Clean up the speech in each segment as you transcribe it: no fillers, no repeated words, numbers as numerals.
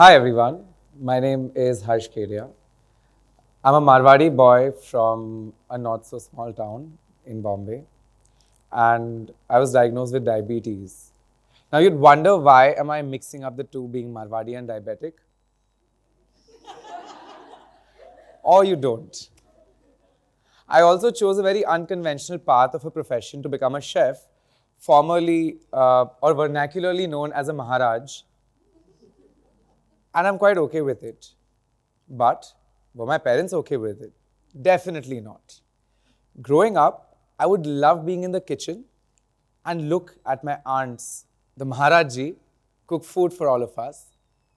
Hi everyone, my name is Kedia. I'm a Marwadi boy from a not so small town in Bombay, and I was diagnosed with diabetes. Now you'd wonder, why am I mixing up the two, being Marwadi and diabetic? Or you don't. I also chose a very unconventional path of a profession to become a chef, formerly or vernacularly known as a Maharaj, and I'm quite okay with it. But were my parents okay with it? Definitely not. Growing up, I would love being in the kitchen and look at my aunts, the Maharaji, cook food for all of us.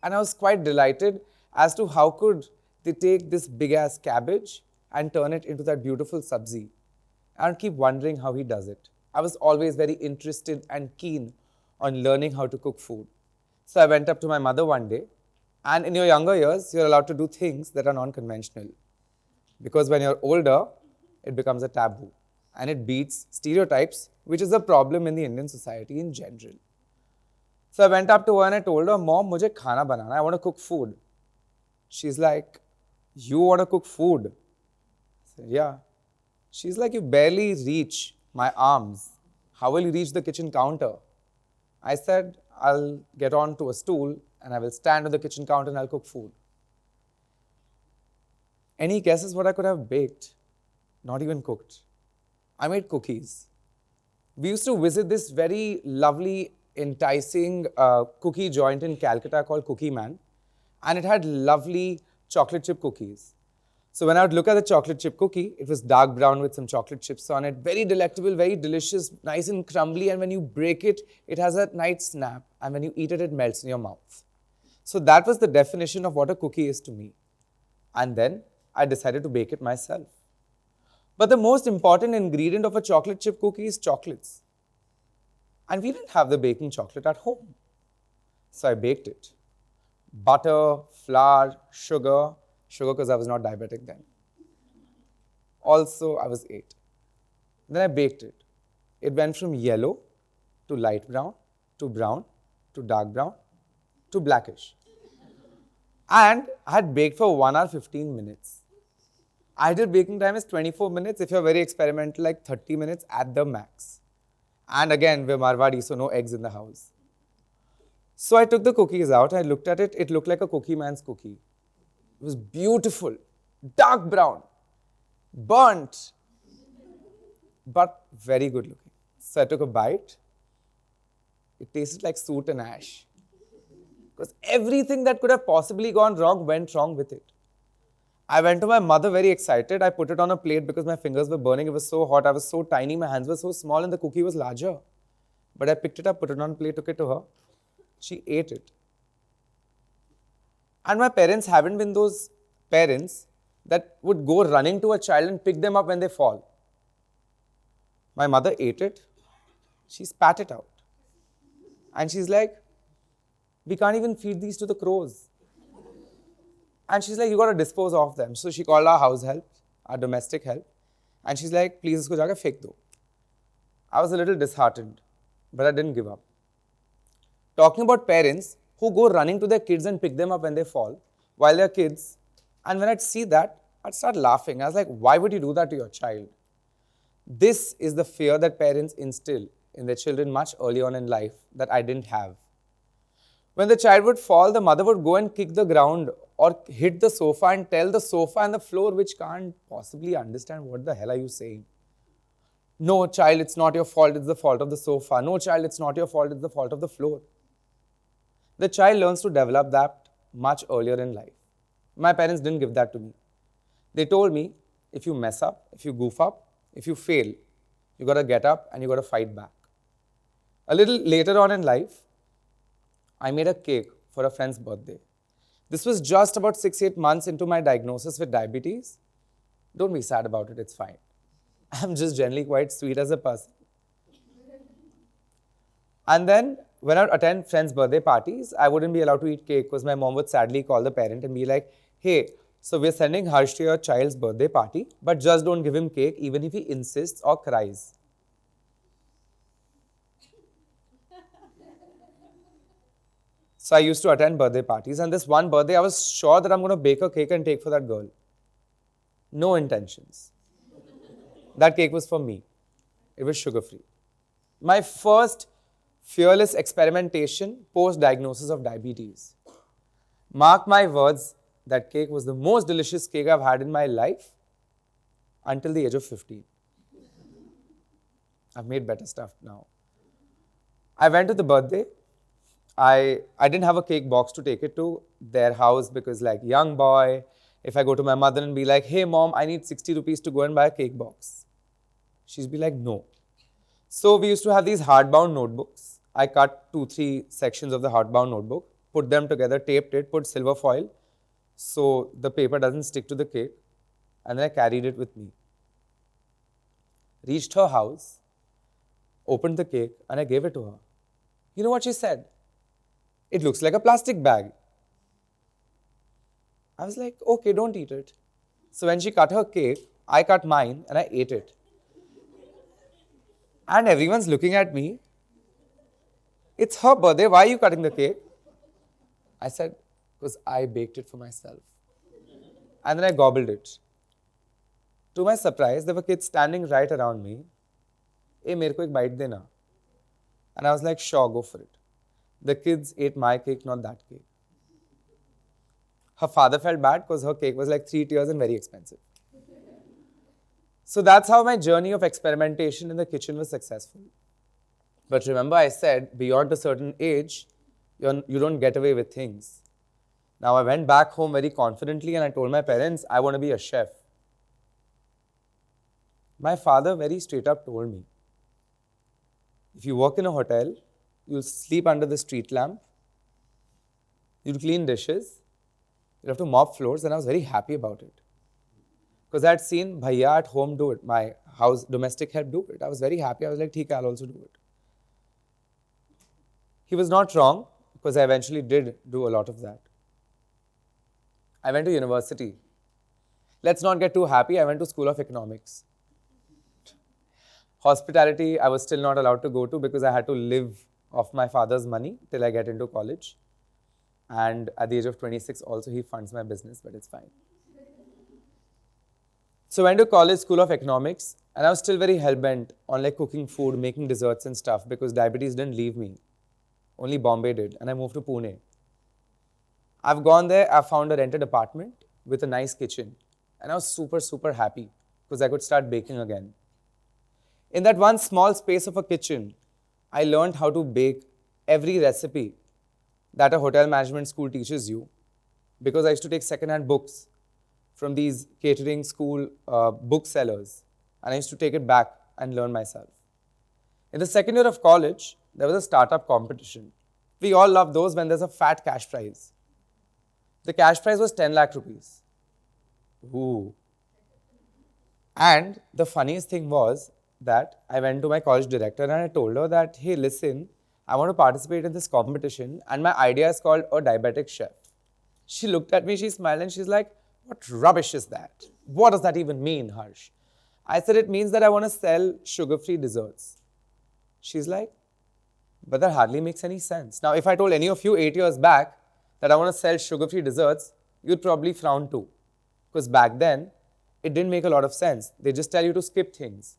And I was quite delighted as to how could they take this big ass cabbage and turn it into that beautiful sabzi. I would keep wondering how he does it. I was always very interested and keen on learning how to cook food. So I went up to my mother one day, and in your younger years, you're allowed to do things that are non-conventional. Because when you're older, it becomes a taboo and it beats stereotypes, which is a problem in the Indian society in general. So I went up to her and I told her, Mom, mujhe khana banana, I want to cook food. She's like, you want to cook food? I said, yeah. She's like, you barely reach my arms. How will you reach the kitchen counter? I said, I'll get onto a stool and I will stand on the kitchen counter and I'll cook food. Any guesses what I could have baked? Not even cooked. I made cookies. We used to visit this very lovely, enticing cookie joint in Calcutta called Cookie Man, and it had lovely chocolate chip cookies. So when I would look at the chocolate chip cookie, it was dark brown with some chocolate chips on it. Very delectable, very delicious, nice and crumbly, and when you break it, it has a nice snap, and when you eat it, it melts in your mouth. So that was the definition of what a cookie is to me. And then I decided to bake it myself. But the most important ingredient of a chocolate chip cookie is chocolates. And we didn't have the baking chocolate at home. So I baked it. Butter, flour, sugar because I was not diabetic then. Also, I was 8. Then I baked it. It went from yellow to light brown to dark brown to blackish. And I had baked for 1 hour 15 minutes. Ideal baking time is 24 minutes. If you're very experimental, like 30 minutes at the max. And again, we're Marwadi, so no eggs in the house. So I took the cookies out, I looked at it, it looked like a Cookie Man's cookie. It was beautiful, dark brown, burnt, but very good looking. So I took a bite. It tasted like soot and ash. Because everything that could have possibly gone wrong went wrong with it. I went to my mother very excited. I put it on a plate because my fingers were burning. It was so hot. I was so tiny. My hands were so small and the cookie was larger. But I picked it up, put it on a plate, took it to her. She ate it. And my parents haven't been those parents that would go running to a child and pick them up when they fall. My mother ate it. She spat it out. And she's like, we can't even feed these to the crows. And she's like, you got to dispose of them. So she called our house help, our domestic help. And she's like, please, isko jaake fek do. I was a little disheartened, but I didn't give up. Talking about parents who go running to their kids and pick them up when they fall, while they're kids. And when I'd see that, I'd start laughing. I was like, why would you do that to your child? This is the fear that parents instill in their children much early on in life that I didn't have. When the child would fall, the mother would go and kick the ground or hit the sofa and tell the sofa and the floor, which can't possibly understand what the hell are you saying. No, child, it's not your fault, it's the fault of the sofa. No, child, it's not your fault, it's the fault of the floor. The child learns to develop that much earlier in life. My parents didn't give that to me. They told me, if you mess up, if you goof up, if you fail, you got to get up and you got to fight back. A little later on in life, I made a cake for a friend's birthday. This was just about 6-8 months into my diagnosis with diabetes. Don't be sad about it, it's fine. I'm just generally quite sweet as a person. And then when I would attend friends' birthday parties, I wouldn't be allowed to eat cake because my mom would sadly call the parent and be like, hey, so we're sending Harsh to your child's birthday party, but just don't give him cake even if he insists or cries. So I used to attend birthday parties, and this one birthday, I was sure that I'm going to bake a cake and take for that girl. No intentions. That cake was for me. It was sugar-free. My first fearless experimentation post-diagnosis of diabetes. Mark my words, that cake was the most delicious cake I've had in my life until the age of 15. I've made better stuff now. I went to the birthday. I didn't have a cake box to take it to their house because, like, young boy, if I go to my mother and be like, hey mom, I need 60 rupees to go and buy a cake box, she'd be like, no. So we used to have these hardbound notebooks. I cut 2-3 sections of the hardbound notebook, put them together, taped it, put silver foil so the paper doesn't stick to the cake, and then I carried it with me. Reached her house, opened the cake, and I gave it to her. You know what she said? It looks like a plastic bag. I was like, okay, don't eat it. So when she cut her cake, I cut mine and I ate it. And everyone's looking at me. It's her birthday, why are you cutting the cake? I said, because I baked it for myself. And then I gobbled it. To my surprise, there were kids standing right around me. Hey, mere ko ek bite dena. And I was like, sure, go for it. The kids ate my cake, not that cake. Her father felt bad because her cake was like 3 tiers and very expensive. So that's how my journey of experimentation in the kitchen was successful. But remember, I said, beyond a certain age, you don't get away with things. Now, I went back home very confidently and I told my parents, I want to be a chef. My father very straight up told me, if you work in a hotel, you'll sleep under the street lamp, you'll clean dishes, you'll have to mop floors, and I was very happy about it. Because I had seen Bhaiya at home do it, my house domestic help do it. I was very happy. I was like, theek hai, I'll also do it. He was not wrong, because I eventually did do a lot of that. I went to university. Let's not get too happy. I went to School of Economics. Hospitality, I was still not allowed to go to because I had to live off my father's money till I get into college. And at the age of 26 also, he funds my business, but it's fine. So I went to college, School of Economics, and I was still very hell-bent on like cooking food, making desserts and stuff because diabetes didn't leave me. Only Bombay did, and I moved to Pune. I've gone there, I found a rented apartment with a nice kitchen, and I was super, super happy because I could start baking again. In that one small space of a kitchen, I learned how to bake every recipe that a hotel management school teaches you because I used to take second-hand books from these catering school booksellers, and I used to take it back and learn myself. In the second year of college, there was a startup competition. We all love those when there's a fat cash prize. The cash prize was 10 lakh rupees. Ooh. And the funniest thing was that I went to my college director and I told her that, hey, listen, I want to participate in this competition and my idea is called a diabetic chef. She looked at me, she smiled and she's like, what rubbish is that? What does that even mean, Harsh? I said, it means that I want to sell sugar-free desserts. She's like, but that hardly makes any sense. Now, if I told any of you 8 years back that I want to sell sugar-free desserts, you'd probably frown too. Because back then, it didn't make a lot of sense. They just tell you to skip things.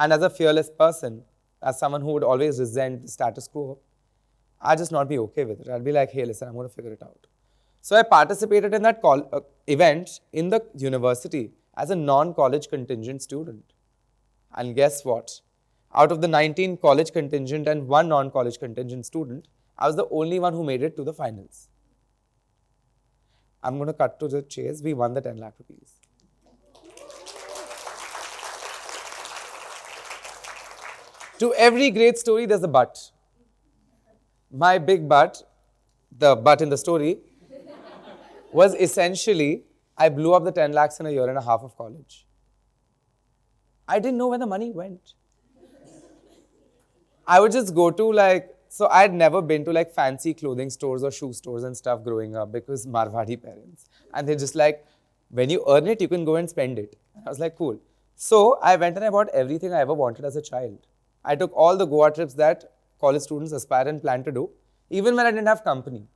And as a fearless person, as someone who would always resent the status quo, I'd just not be okay with it. I'd be like, hey, listen, I'm going to figure it out. So I participated in that event in the university as a non-college contingent student. And guess what? Out of the 19 college contingent and 1 non-college contingent student, I was the only one who made it to the finals. I'm going to cut to the chase. We won the 10 lakh rupees. To every great story, there's a but. My big but, the but in the story, was essentially, I blew up the 10 lakhs in a year and a half of college. I didn't know where the money went. I would just go to so I had never been to fancy clothing stores or shoe stores and stuff growing up because Marwadi parents. And they're just like, when you earn it, you can go and spend it. I was like, cool. So I went and I bought everything I ever wanted as a child. I took all the Goa trips that college students aspire and plan to do, even when I didn't have company.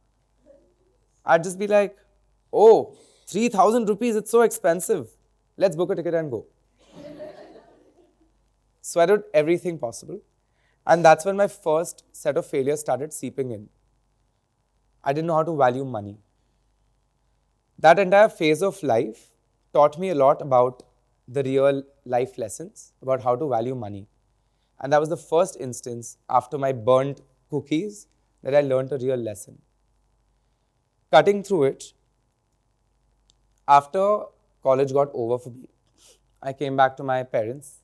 I'd just be like, oh, 3,000 rupees, it's so expensive. Let's book a ticket and go. So I did everything possible. And that's when my first set of failures started seeping in. I didn't know how to value money. That entire phase of life taught me a lot about the real life lessons, about how to value money. And that was the first instance after my burnt cookies that I learned a real lesson. Cutting through it, after college got over for me, I came back to my parents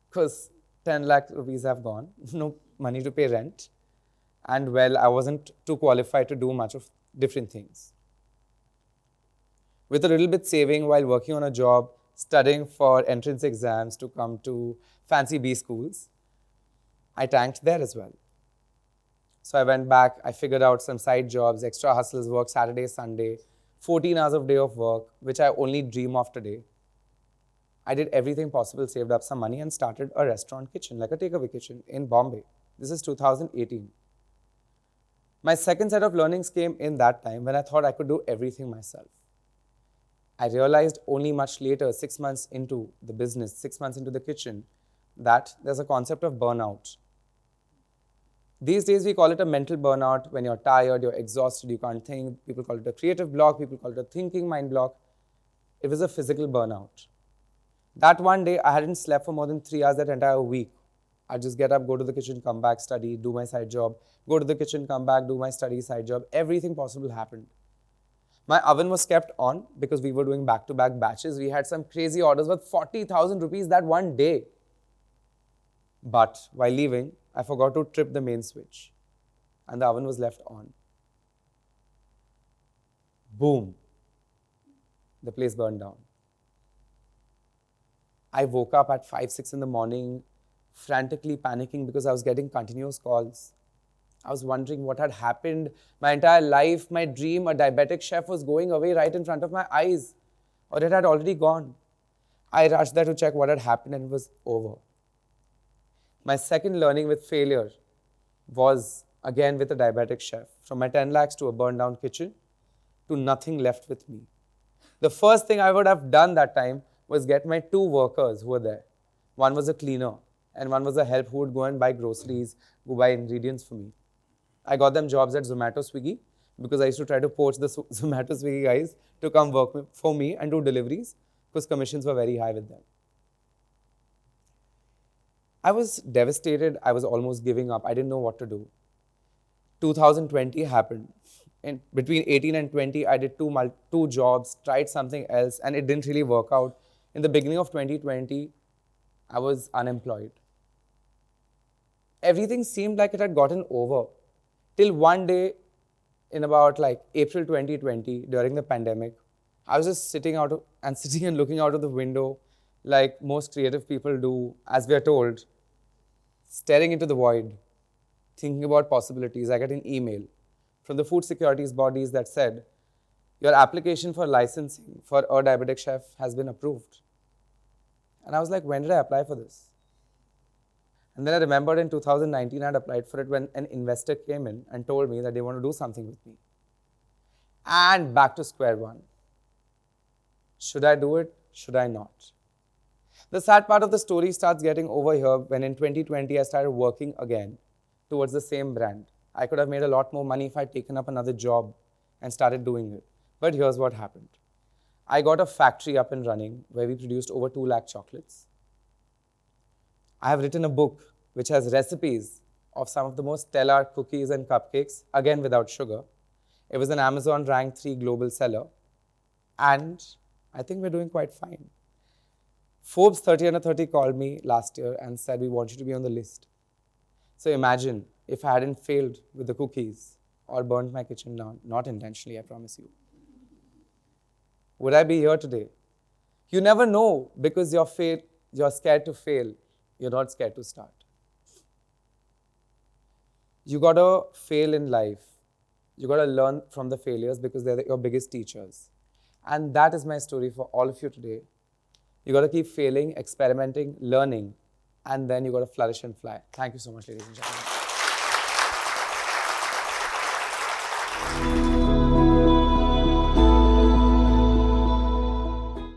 because 10 lakh rupees have gone, no money to pay rent, and well, I wasn't too qualified to do much of different things. With a little bit saving while working on a job, studying for entrance exams to come to fancy B schools, I tanked there as well. So I went back, I figured out some side jobs, extra hustles, work Saturday, Sunday, 14 hours of day of work, which I only dream of today. I did everything possible, saved up some money and started a restaurant kitchen, like a takeaway kitchen in Bombay. This is 2018. My second set of learnings came in that time when I thought I could do everything myself. I realized only much later, 6 months into the business, 6 months into the kitchen, that there's a concept of burnout. These days, we call it a mental burnout when you're tired, you're exhausted, you can't think. People call it a creative block, people call it a thinking mind block. It was a physical burnout. That one day, I hadn't slept for more than 3 hours that entire week. I'd just get up, go to the kitchen, come back, study, do my side job, go to the kitchen, come back, do my study, side job. Everything possible happened. My oven was kept on because we were doing back-to-back batches. We had some crazy orders worth 40,000 rupees that one day. But while leaving, I forgot to trip the main switch and the oven was left on. Boom. The place burned down. I woke up at 5, 6 in the morning, frantically panicking because I was getting continuous calls. I was wondering what had happened. My entire life, my dream, a diabetic chef was going away right in front of my eyes, or it had already gone. I rushed there to check what had happened and it was over. My second learning with failure was again with a diabetic chef. From my 10 lakhs to a burned down kitchen to nothing left with me. The first thing I would have done that time was get my 2 workers who were there. One was a cleaner and one was a help who would go and buy groceries, go buy ingredients for me. I got them jobs at Zomato, Swiggy because I used to try to poach the Zomato, Swiggy guys to come work for me and do deliveries because commissions were very high with them. I was devastated. I was almost giving up. I didn't know what to do. 2020 happened. In between 18 and 20, I did two jobs, tried something else, and it didn't really work out. In the beginning of 2020, I was unemployed. Everything seemed like it had gotten over. Till one day, in about like April 2020, during the pandemic, I was just sitting and looking out of the window like most creative people do, as we are told, staring into the void, thinking about possibilities. I get an email from the food securities bodies that said, your application for licensing for a diabetic chef has been approved. And I was like, when did I apply for this? And then I remembered in 2019, I had applied for it when an investor came in and told me that they want to do something with me. And back to square one. Should I do it? Should I not? The sad part of the story starts getting over here when in 2020, I started working again towards the same brand. I could have made a lot more money if I'd taken up another job and started doing it. But here's what happened. I got a factory up and running where we produced over 2 lakh chocolates. I have written a book which has recipes of some of the most stellar cookies and cupcakes, again without sugar. It was an Amazon rank 3 global seller. And I think we're doing quite fine. Forbes 30 under 30 called me last year and said, we want you to be on the list. So imagine if I hadn't failed with the cookies or burnt my kitchen down, not intentionally, I promise you. Would I be here today? You never know because you're scared to fail. You're not scared to start. You gotta fail in life. You gotta learn from the failures because they're your biggest teachers. And that is my story for all of you today. You gotta keep failing, experimenting, learning, and then you gotta flourish and fly. Thank you so much, ladies and gentlemen.